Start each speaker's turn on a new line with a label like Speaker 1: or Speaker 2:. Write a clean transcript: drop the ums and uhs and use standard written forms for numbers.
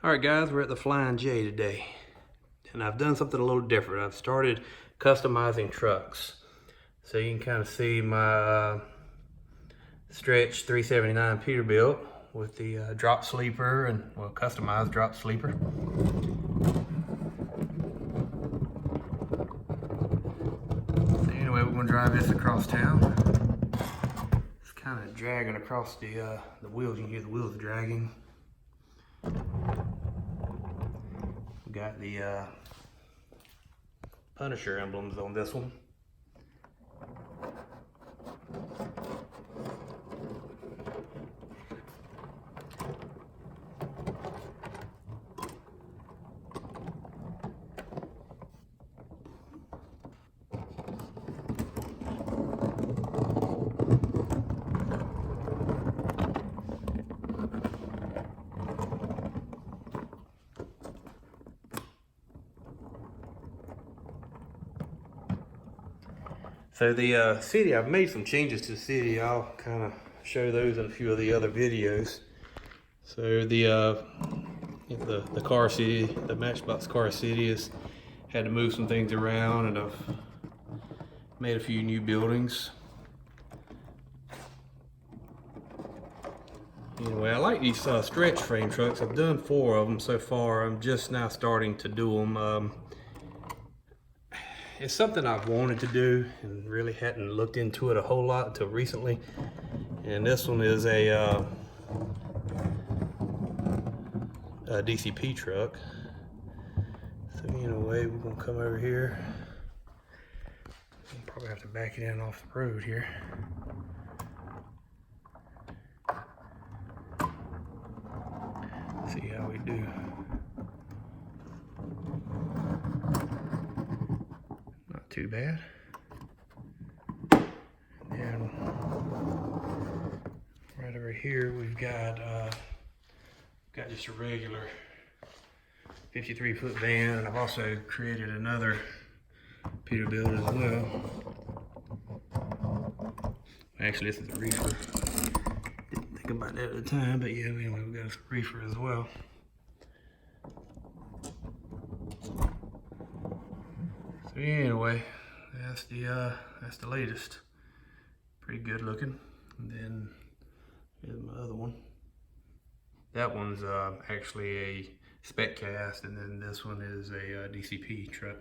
Speaker 1: Alright guys, we're at the Flying J today. And I've done something a little different. I've started customizing trucks. So you can kind of see my stretch 379 Peterbilt with the drop sleeper and, well, customized drop sleeper. So anyway, we're going to drive this across town. It's kind of dragging across the wheels. You can hear the wheels dragging. We got the Punisher emblems on this one. So the city, I've made some changes to the city. I'll kind of show those in a few of the other videos. So the car city, the Matchbox car city, has had to move some things around, and I've made a few new buildings. Anyway, I like these stretch frame trucks. I've done 4 of them so far. I'm just now starting to do them. It's something I've wanted to do and really hadn't looked into it a whole lot until recently. And this one is a DCP truck. So anyway, we're gonna come over here. I'll probably have to back it in off the road here. See how we do. Not too bad. And right over here we've got just a regular 53-foot van, and I've also created another Peterbilt as well. Actually, this is a reefer. Didn't think about that at the time, but yeah, anyway, we've got a reefer as well. So anyway, that's the latest. Pretty good looking. And then here's my other one. That one's actually a spec cast, and then this one is a DCP truck.